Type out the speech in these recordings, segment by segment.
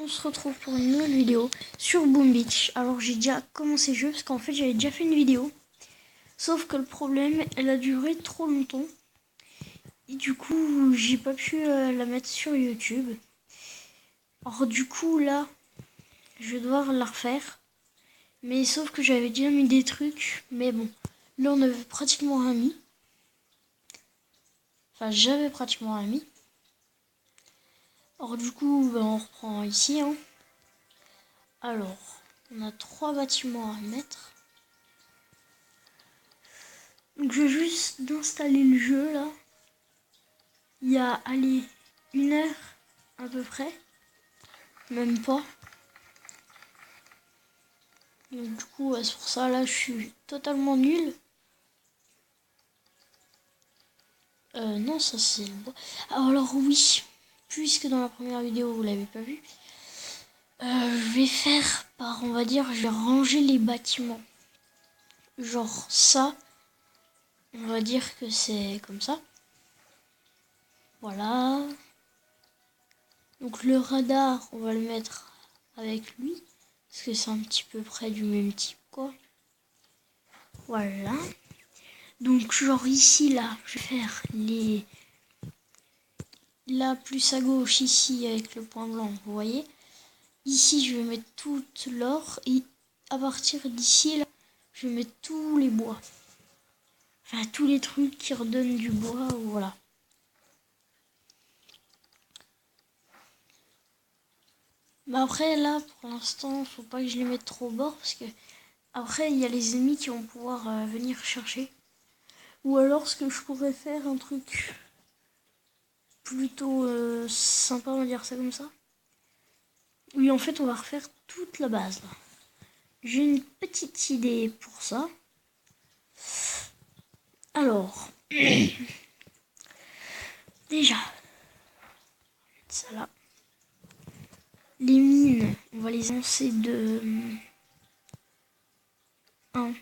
on se retrouve pour une nouvelle vidéo sur Boom Beach. Alors j'ai déjà commencé le jeu parce qu'en fait j'avais déjà fait une vidéo. Sauf que le problème, elle a duré trop longtemps. Et du coup, j'ai pas pu la mettre sur YouTube. Alors du coup là, je vais devoir la refaire. Mais sauf que j'avais déjà mis des trucs. Mais bon, là on avait pratiquement rien mis. Enfin, j'avais pratiquement rien mis. Alors du coup, on reprend ici. Alors, on a 3 bâtiments à mettre. Donc je vais juste d'installer le jeu là. Il y a, allez, 1 heure à peu près. Même pas. Donc du coup, c'est pour ça là, je suis totalement nul. Non, ça c'est le bois. Alors oui, puisque dans la première vidéo vous l'avez pas vu, je vais faire par, on va dire, je vais ranger les bâtiments. Genre ça, on va dire que c'est comme ça. Voilà. Donc le radar, on va le mettre avec lui. Parce que c'est un petit peu près du même type, quoi. Voilà. Donc genre ici, là, je vais faire les... Là, plus à gauche, ici, avec le point blanc, vous voyez. Ici, je vais mettre toute l'or. Et à partir d'ici, là, je vais mettre tous les bois. Enfin, tous les trucs qui redonnent du bois, voilà. Mais après, là, pour l'instant, faut pas que je les mette trop au bord. Parce que après, il y a les ennemis qui vont pouvoir venir chercher. Ou alors, ce que je pourrais faire, un truc plutôt sympa, on va dire ça comme ça. Oui, en fait, on va refaire toute la base. J'ai une petite idée pour ça. Alors, déjà, ça là. Les mines, on va les lancer de 1.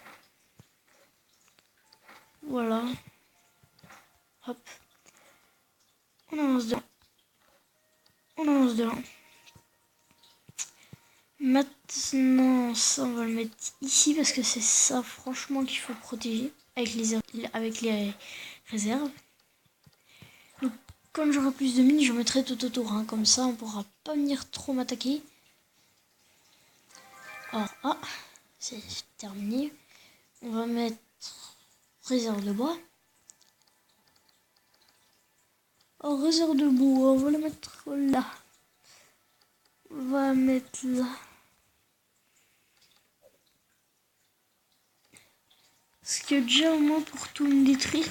Voilà. Hop. On en lance de 1. On en lance de 1. Maintenant, ça, on va le mettre ici parce que c'est ça, franchement, qu'il faut protéger avec les réserves. Donc, quand j'aurai plus de mines, je mettrai tout autour. Comme ça, on pourra pas venir trop m'attaquer. Alors, c'est terminé. On va mettre réserve de bois. Réserve de bois, on va la mettre là. On va mettre là. Parce que déjà, au moins, pour tout me détruire,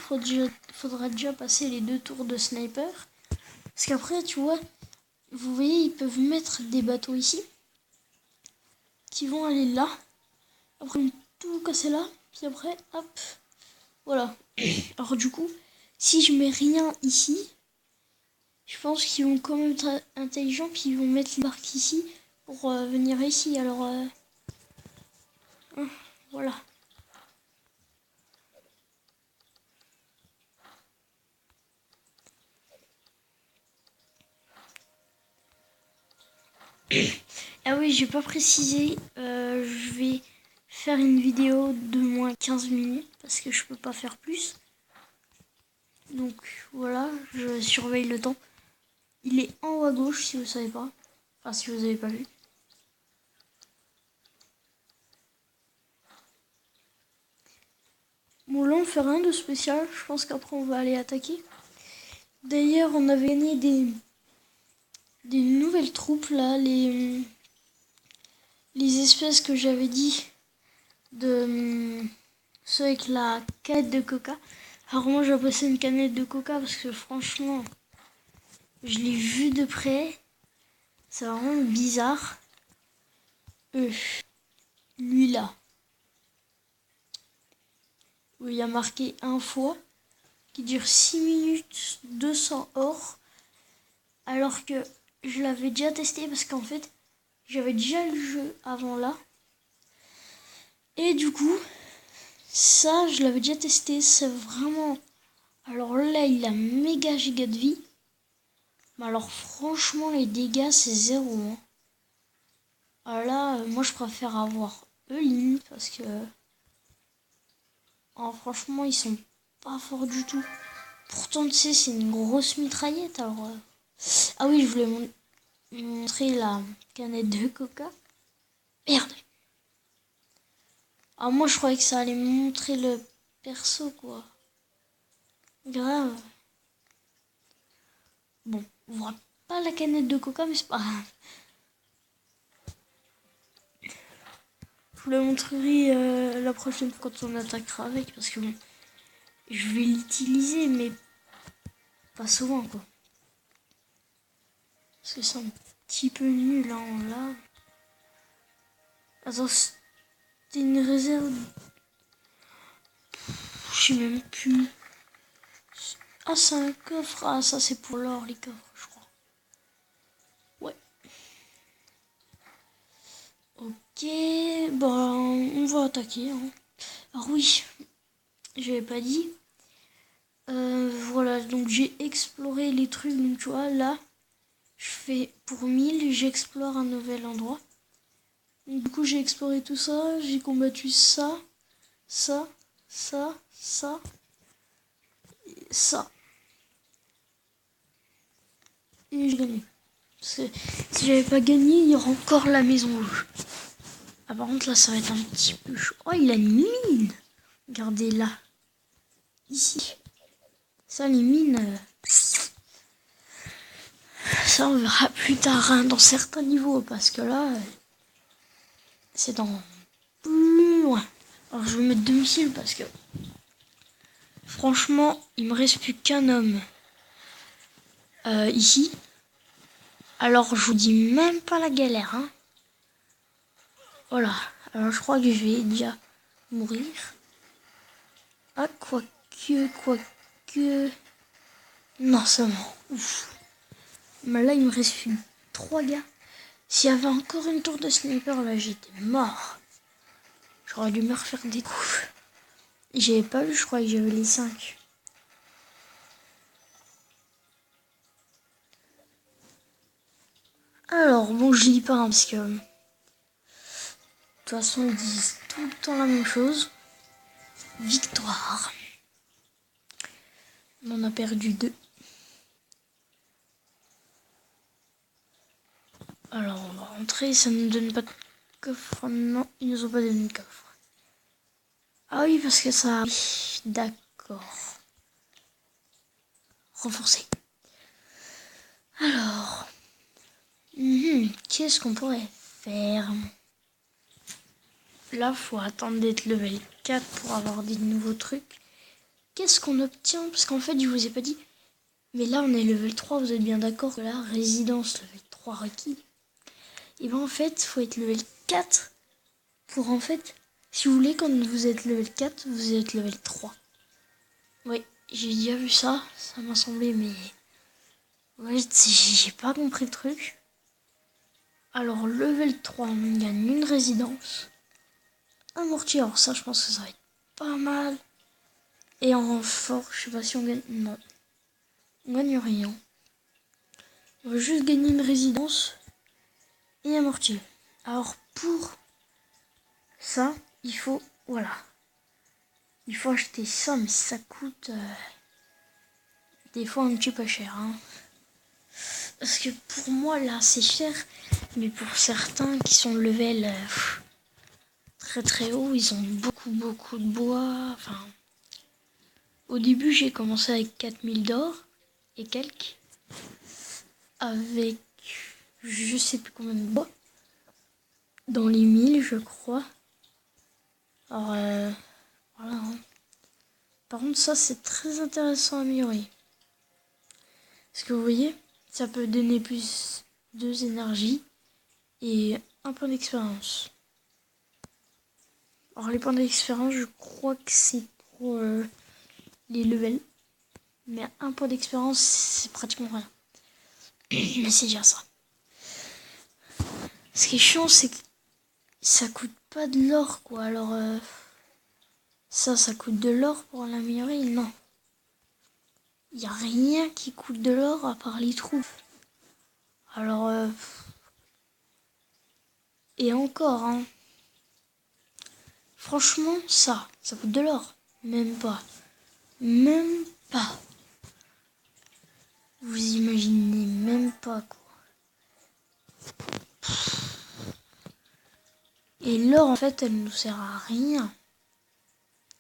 faudra déjà passer les 2 tours de sniper. Parce qu'après, tu vois, vous voyez, ils peuvent mettre des bateaux ici. Qui vont aller là. Après, tout casser là. Puis après, hop. Voilà. Alors du coup, si je mets rien ici, je pense qu'ils vont quand même être intelligents. Puis ils vont mettre les barques ici pour venir ici. Alors, voilà. Ah oui, j'ai pas précisé, je vais faire une vidéo de moins 15 minutes parce que je peux pas faire plus. Donc voilà, je surveille le temps. Il est en haut à gauche si vous savez pas. Enfin si vous avez pas vu. Bon là on fait rien de spécial, je pense qu'après on va aller attaquer. D'ailleurs on avait gagné des nouvelles troupes là, les espèces que j'avais dit de ceux avec la canette de coca. Alors moi j'ai passé une canette de coca parce que franchement je l'ai vu de près. C'est vraiment bizarre. Lui là. Où il y a marqué info qui dure 6 minutes 200 or. Alors que je l'avais déjà testé parce qu'en fait j'avais déjà le jeu avant là. Et du coup ça je l'avais déjà testé. C'est vraiment... Alors là il a méga giga de vie. Mais alors franchement les dégâts c'est 0. Ah là, moi je préfère avoir Eulin parce que franchement ils sont pas forts du tout. Pourtant tu sais c'est une grosse mitraillette alors. Ah oui je voulais montrer la canette de coca. Merde. Ah moi je croyais que ça allait me montrer le perso quoi. Grave. Bon, on voit pas la canette de coca mais c'est pas grave. Je vous la montrerai la prochaine fois quand on attaquera avec parce que bon, je vais l'utiliser mais pas souvent quoi. Parce que c'est un petit peu nul hein, là. Attends, c'était une réserve. Je sais même plus. Ah, c'est un coffre. Ah, ça c'est pour l'or, les coffres, je crois. Ouais. Ok, bah on va attaquer. Hein. Alors oui, j'avais pas dit. Voilà, donc j'ai exploré les trucs. Donc tu vois, là, je fais pour 1000, j'explore un nouvel endroit. Donc, du coup, j'ai exploré tout ça. J'ai combattu ça, ça, ça, ça, et ça. Et j'ai gagné. Parce que si j'avais pas gagné, il y aurait encore la maison rouge. Ah par contre là ça va être un petit peu chaud. Oh il a une mine. Regardez là. Ici. Ça les mines. Ça on verra plus tard hein, dans certains niveaux. Parce que là c'est dans plus loin. Alors je vais mettre 2 missiles parce que franchement il me reste plus qu'un homme. Ici. Alors je vous dis même pas la galère hein. Voilà. Alors je crois que je vais déjà mourir. Ah quoique. Non seulement. Ouf. Mais là il me reste plus 3 gars. S'il y avait encore une tour de sniper là j'étais mort. J'aurais dû me refaire des coups. J'avais pas vu, je crois que j'avais les 5. Alors bon je dis pas hein, parce que de toute façon ils disent tout le temps la même chose. Victoire. On en a perdu 2. Alors on va rentrer, ça ne nous donne pas de coffre. Non, ils nous ont pas donné de coffre. Ah oui parce que ça... D'accord. Renforcé. Alors... qu'est-ce qu'on pourrait faire? Là, faut attendre d'être level 4 pour avoir des nouveaux trucs. Qu'est-ce qu'on obtient? Parce qu'en fait, je vous ai pas dit. Mais là, on est level 3, vous êtes bien d'accord que la résidence level 3 requis. Et ben en fait, faut être level 4 pour en fait, si vous voulez, quand vous êtes level 4, vous êtes level 3. Oui, j'ai déjà vu ça, ça m'a semblé, mais... Ouais, j'ai pas compris le truc. Alors, level 3, on gagne une résidence. Un mortier, alors ça, je pense que ça va être pas mal. Et en renfort, je sais pas si on gagne... Non. On gagne rien. On va juste gagner une résidence et un mortier. Alors pour ça, il faut... Voilà. Il faut acheter ça, mais ça coûte... des fois un petit peu cher. Hein. Parce que pour moi, là, c'est cher. Mais pour certains qui sont level très très haut, ils ont beaucoup de bois. Enfin... Au début, j'ai commencé avec 4000 d'or et quelques. Avec je sais plus combien de bois. Dans les 1000, je crois. Alors, voilà. Hein. Par contre, ça, c'est très intéressant à améliorer. Parce que vous voyez, ça peut donner plus 2 énergies et un point d'expérience. Alors, les points d'expérience, je crois que c'est pour les levels. Mais un point d'expérience, c'est pratiquement rien. Mais c'est déjà ça. Ce qui est chiant, c'est que ça coûte pas de l'or, quoi. Alors, ça coûte de l'or pour l'améliorer? Non. Il n'y a rien qui coûte de l'or à part les trous. Alors, Et encore, hein. Franchement, ça coûte de l'or. Même pas. Même pas. Vous imaginez même pas, quoi. Et l'or, en fait, elle nous sert à rien.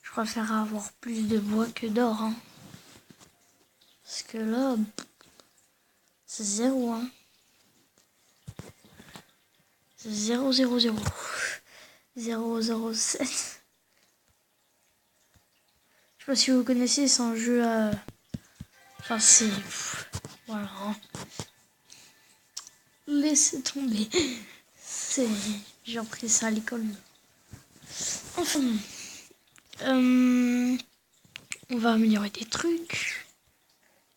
Je préfère avoir plus de bois que d'or, hein. Parce que là, c'est 0, hein. C'est 0, 0, 0. 0, 0, 7. Je sais pas si vous connaissez, c'est un jeu à... Enfin, c'est... Voilà. Hein. Laissez tomber. C'est... J'ai appris ça à l'école. Enfin... on va améliorer des trucs.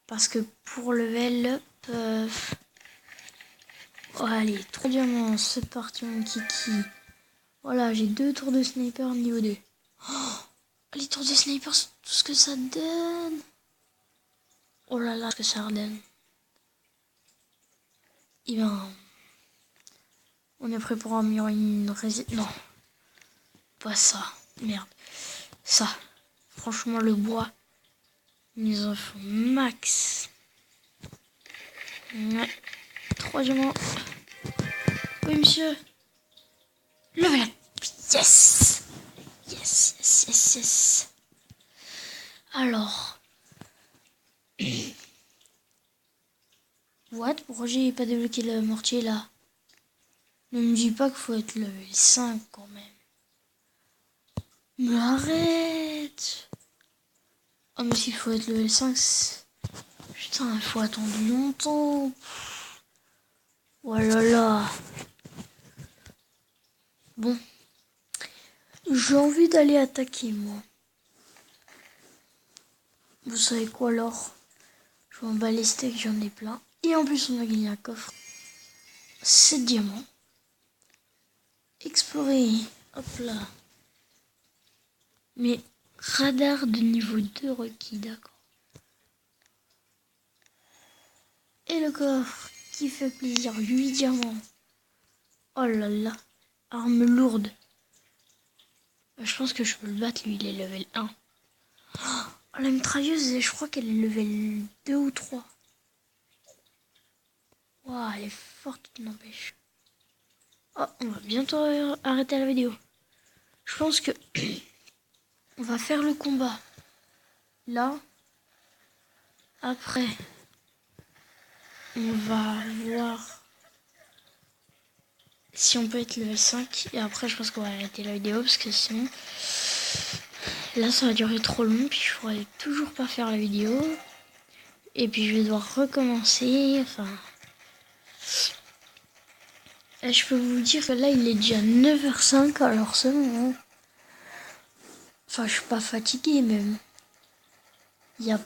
Parce que pour level up... Oh, allez, 3 diamants, c'est parti mon kiki. Voilà, j'ai 2 tours de sniper niveau 2. Oh, les tours de sniper, c'est tout ce que ça donne. Oh là là, ce que ça donne. Eh bien, on est prêt pour améliorer une résine. Non, pas ça. Merde. Ça. Franchement, le bois, ils en font max. Ouais. 3 diamants. Oui, monsieur. Level up. Yes. Yes, yes, yes, yes. Alors. What? Pourquoi j'ai pas débloqué le mortier là? Ne me dis pas qu'il faut être level 5 quand même. Mais arrête! Oh mais s'il faut être level 5, putain, il faut attendre longtemps. Oh là là. Bon. J'ai envie d'aller attaquer moi. Vous savez quoi alors? Je m'en bats les steaks, j'en ai plein. Et en plus on a gagné un coffre. 7 diamants. Explorer. Hop là. Mais radar de niveau 2 requis, d'accord. Et le coffre qui fait plaisir, 8 diamants. Oh là là. Arme lourde. Je pense que je peux le battre, lui, il est level 1. Oh, la mitrailleuse, je crois qu'elle est level 2 ou 3. Waouh, elle est forte, n'empêche. Oh, on va bientôt arrêter la vidéo. Je pense que on va faire le combat. Là. Après, on va voir si on peut être level 5. Et après, je pense qu'on va arrêter la vidéo parce que sinon... Là, ça va durer trop long. Puis je pourrais toujours pas faire la vidéo. Et puis, je vais devoir recommencer. Enfin... Je peux vous dire que là, il est déjà 9h05. Alors, c'est bon. Hein. Enfin, je suis pas fatiguée même. Il y a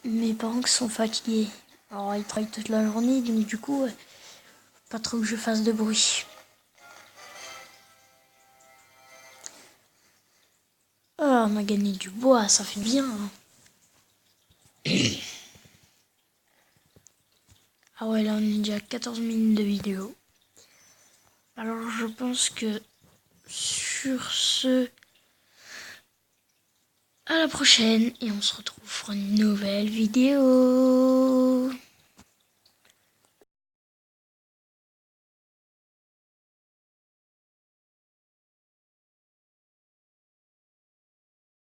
mes parents qui sont fatigués. Alors, ils travaillent toute la journée. Donc, du coup, pas trop que je fasse de bruit. Ah, on a gagné du bois, ça fait bien. Hein. Ah ouais, là on est déjà à 14 minutes de vidéo. Alors je pense que sur ce, à la prochaine et on se retrouve pour une nouvelle vidéo.